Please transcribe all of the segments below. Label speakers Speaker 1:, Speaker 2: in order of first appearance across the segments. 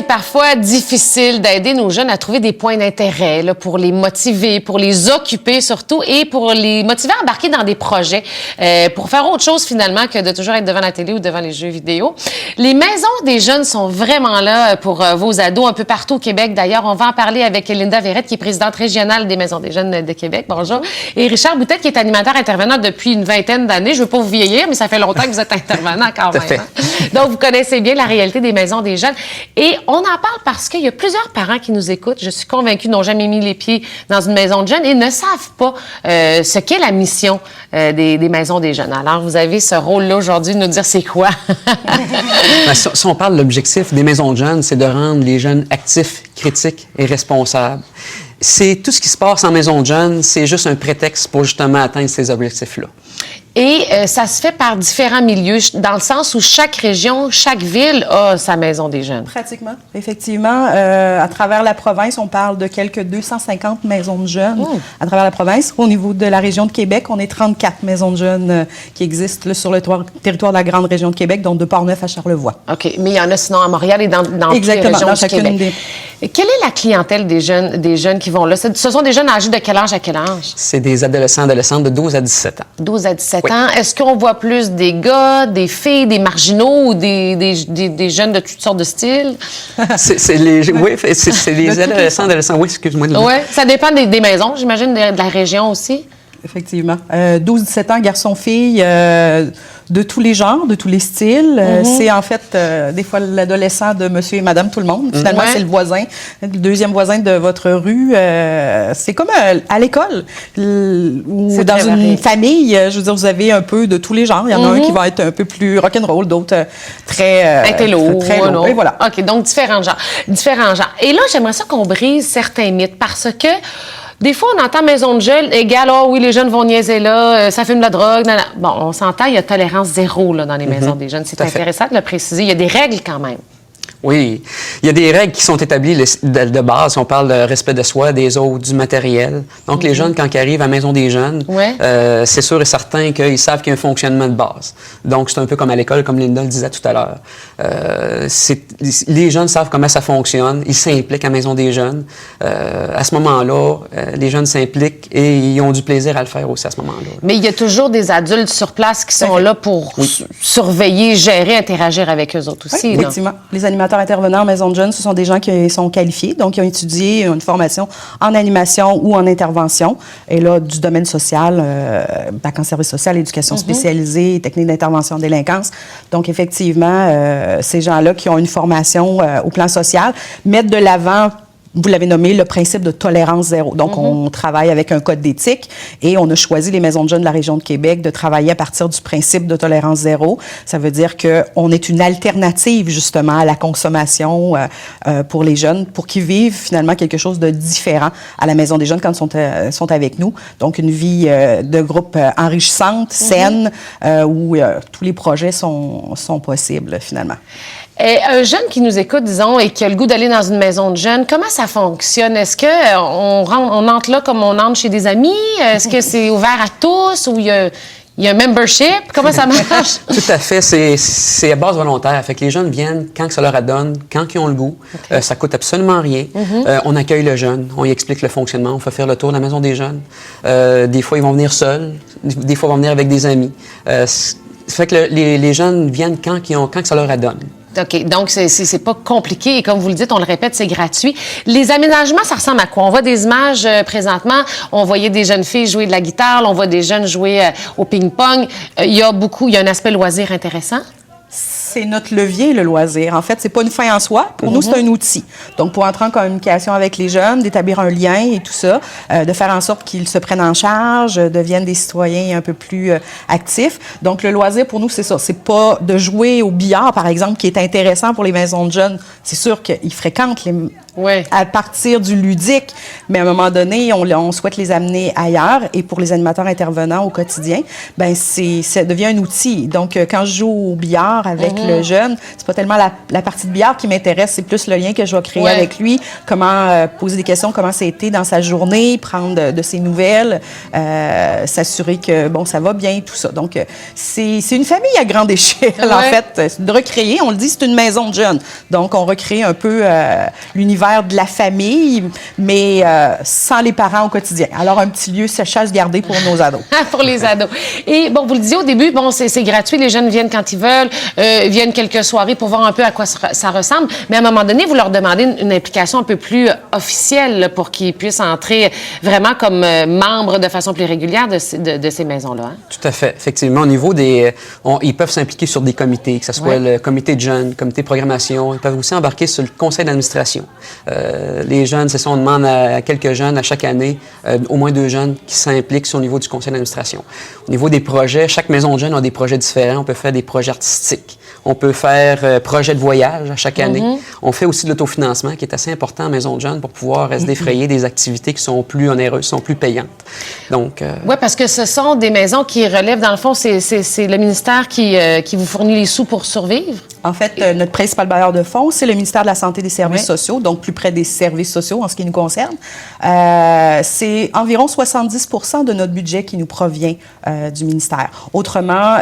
Speaker 1: c'est parfois difficile d'aider nos jeunes à trouver des points d'intérêt là, pour les motiver, pour les occuper surtout et pour les motiver à embarquer dans des projets pour faire autre chose finalement que de toujours être devant la télé ou devant les jeux vidéo. Les maisons des jeunes sont vraiment là pour vos ados un peu partout au Québec. D'ailleurs, on va en parler avec Linda Verrette, qui est présidente régionale des Maisons des jeunes de Québec. Bonjour. Et Richard Boutette, qui est animateur intervenant depuis une vingtaine d'années. Je veux pas vous vieillir, mais ça fait longtemps que vous êtes intervenant quand même. Hein? Donc, vous connaissez bien la réalité des maisons des jeunes. Et on en parle parce qu'il y a plusieurs parents qui nous écoutent. Je suis convaincue, n'ont jamais mis les pieds dans une maison de jeunes et ne savent pas ce qu'est la mission des maisons des jeunes. Alors, vous avez ce rôle-là aujourd'hui de nous dire c'est quoi.
Speaker 2: Si on parle de l'objectif des maisons de jeunes, c'est de rendre les jeunes actifs, critiques et responsables. C'est tout ce qui se passe en maison de jeunes, c'est juste un prétexte pour justement atteindre ces objectifs-là.
Speaker 1: Et ça se fait par différents milieux, dans le sens où chaque région, chaque ville a sa maison des jeunes.
Speaker 3: Pratiquement, effectivement. À travers la province, on parle de quelques 250 maisons de jeunes à travers la province. Au niveau de la région de Québec, on est 34 maisons de jeunes qui existent là, sur le territoire de la grande région de Québec, donc de Port-Neuf à Charlevoix.
Speaker 1: OK, mais il y en a sinon à Montréal et dans toutes les régions
Speaker 3: dans
Speaker 1: du Québec. Quelle est la clientèle des jeunes qui vont là? Ce sont des jeunes âgés de quel âge à quel âge?
Speaker 2: C'est des adolescents de 12 à 17 ans.
Speaker 1: 12 à 17 ans. Est-ce qu'on voit plus des gars, des filles, des marginaux ou des jeunes de toutes sortes de styles?
Speaker 2: C'est les adolescents. Oui, excuse-moi.
Speaker 1: Oui, ça dépend des maisons, j'imagine, de la région aussi.
Speaker 3: Effectivement. 12-17 ans, garçons-filles, de tous les genres, de tous les styles. C'est en fait des fois l'adolescent de monsieur et madame tout le monde. Finalement, c'est le voisin, le deuxième voisin de votre rue. C'est comme à l'école ou dans une famille. Je veux dire, vous avez un peu de tous les genres. Il y en a un qui va être un peu plus rock'n'roll, d'autres très
Speaker 1: intello,
Speaker 3: très lourd. Et voilà.
Speaker 1: OK, donc différents genres. Et là, j'aimerais ça qu'on brise certains mythes parce que des fois, on entend maison de jeunes égale, oui, les jeunes vont niaiser là, ça fume de la drogue. Bon, on s'entend, il y a tolérance zéro là, dans les maisons des jeunes. C'est intéressant de le préciser. Il y a des règles quand même.
Speaker 2: Oui, il y a des règles qui sont établies de base. On parle de respect de soi, des autres, du matériel. Donc, les jeunes, quand ils arrivent à la maison des jeunes, c'est sûr et certain qu'ils savent qu'il y a un fonctionnement de base. Donc, c'est un peu comme à l'école, comme Linda le disait tout à l'heure. Les jeunes savent comment ça fonctionne. Ils s'impliquent à la maison des jeunes. À ce moment-là, les jeunes s'impliquent et ils ont du plaisir à le faire aussi à ce moment-là.
Speaker 1: Mais il y a toujours des adultes sur place qui sont là pour surveiller, gérer, interagir avec eux autres aussi.
Speaker 3: Oui, effectivement. Les animateurs intervenants en maison de jeunes, ce sont des gens qui sont qualifiés, donc qui ont étudié une formation en animation ou en intervention, et là, du domaine social, bac en service social, éducation spécialisée, technique d'intervention en délinquance. Donc, effectivement, ces gens-là qui ont une formation au plan social mettent de l'avant, vous l'avez nommé, le principe de tolérance zéro. Donc, on travaille avec un code d'éthique et on a choisi les maisons de jeunes de la région de Québec de travailler à partir du principe de tolérance zéro. Ça veut dire qu'on est une alternative, justement, à la consommation pour les jeunes, pour qu'ils vivent, finalement, quelque chose de différent à la maison des jeunes quand ils sont avec nous. Donc, une vie de groupe enrichissante, saine, où tous les projets sont possibles, finalement.
Speaker 1: Un jeune qui nous écoute, disons, et qui a le goût d'aller dans une maison de jeunes, comment ça fonctionne? Est-ce qu'on entre là comme on entre chez des amis? Est-ce que c'est ouvert à tous ou il y a un membership? Comment ça marche?
Speaker 2: Tout à fait. C'est à base volontaire. Fait que les jeunes viennent quand que ça leur adonne, quand ils ont le goût. Ça coûte absolument rien. On accueille le jeune, on y explique le fonctionnement, on fait faire le tour de la maison des jeunes. Des fois, ils vont venir seuls. Des fois, ils vont venir avec des amis. Fait que les jeunes viennent quand que ça leur adonne.
Speaker 1: OK. Donc, c'est pas compliqué. Et comme vous le dites, on le répète, c'est gratuit. Les aménagements, ça ressemble à quoi? On voit des images présentement. On voyait des jeunes filles jouer de la guitare. On voit des jeunes jouer au ping-pong. Il y a un aspect loisir intéressant.
Speaker 3: C'est notre levier, le loisir. En fait, c'est pas une fin en soi. Pour nous, c'est un outil. Donc, pour entrer en communication avec les jeunes, d'établir un lien et tout ça, de faire en sorte qu'ils se prennent en charge, deviennent des citoyens un peu plus actifs. Donc, le loisir, pour nous, c'est ça. C'est pas de jouer au billard, par exemple, qui est intéressant pour les maisons de jeunes. C'est sûr qu'ils fréquentent à partir du ludique. Mais à un moment donné, on souhaite les amener ailleurs. Et pour les animateurs intervenants au quotidien, ben ça devient un outil. Donc, quand je joue au billard avec le jeune, c'est pas tellement la partie de billard qui m'intéresse, c'est plus le lien que je vais créer avec lui, comment poser des questions, comment ça a été dans sa journée, prendre de ses nouvelles, s'assurer que, bon, ça va bien, tout ça. Donc, c'est une famille à grande échelle, en fait, de recréer. On le dit, c'est une maison de jeunes. Donc, on recrée un peu l'univers de la famille, mais sans les parents au quotidien. Alors, un petit lieu chasse gardée pour nos ados.
Speaker 1: Pour les ados. Et bon, vous le disiez au début, bon, c'est gratuit, les jeunes viennent quand ils veulent, viennent quelques soirées pour voir un peu à quoi ça ressemble, mais à un moment donné, vous leur demandez une implication un peu plus officielle là, pour qu'ils puissent entrer vraiment comme membres de façon plus régulière de ces maisons-là. Hein?
Speaker 2: Tout à fait. Effectivement, au niveau ils peuvent s'impliquer sur des comités, que ce soit le comité de jeunes, le comité de programmation. Ils peuvent aussi embarquer sur le conseil d'administration. Les jeunes, c'est ça, on demande à quelques jeunes à chaque année, au moins 2 jeunes qui s'impliquent au niveau du conseil d'administration. Au niveau des projets, chaque maison de jeunes a des projets différents. On peut faire des projets artistiques. On peut faire projet de voyage à chaque année. On fait aussi de l'autofinancement, qui est assez important en maison de jeunes pour pouvoir se défrayer des activités qui sont plus onéreuses, sont plus payantes. Donc,
Speaker 1: oui, parce que ce sont des maisons qui relèvent, dans le fond, c'est le ministère qui vous fournit les sous pour survivre?
Speaker 3: En fait, notre principal bailleur de fonds, c'est le ministère de la Santé et des Services sociaux, donc plus près des services sociaux en ce qui nous concerne. C'est environ 70% de notre budget qui nous provient du ministère. Autrement,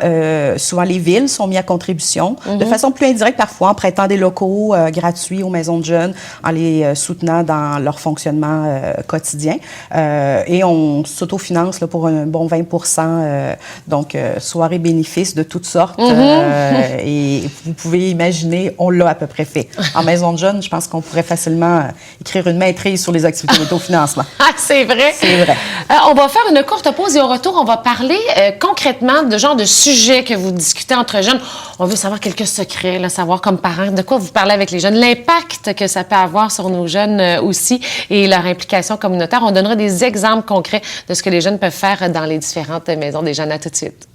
Speaker 3: souvent les villes sont mises à contribution, de façon plus indirecte parfois, en prêtant des locaux gratuits aux maisons de jeunes, en les soutenant dans leur fonctionnement quotidien. Et on s'autofinance là, pour un bon 20%, donc soirées bénéfices de toutes sortes. Et vous pouvez imaginer, on l'a à peu près fait. En maison de jeunes, je pense qu'on pourrait facilement écrire une maîtrise sur les activités d'autofinancement.
Speaker 1: Ah, c'est vrai?
Speaker 3: C'est vrai.
Speaker 1: On va faire une courte pause et au retour, on va parler concrètement de genre de sujet que vous discutez entre jeunes. On veut savoir quelques secrets, là, savoir comme parents de quoi vous parlez avec les jeunes, l'impact que ça peut avoir sur nos jeunes aussi et leur implication communautaire. On donnera des exemples concrets de ce que les jeunes peuvent faire dans les différentes maisons des jeunes. À tout de suite.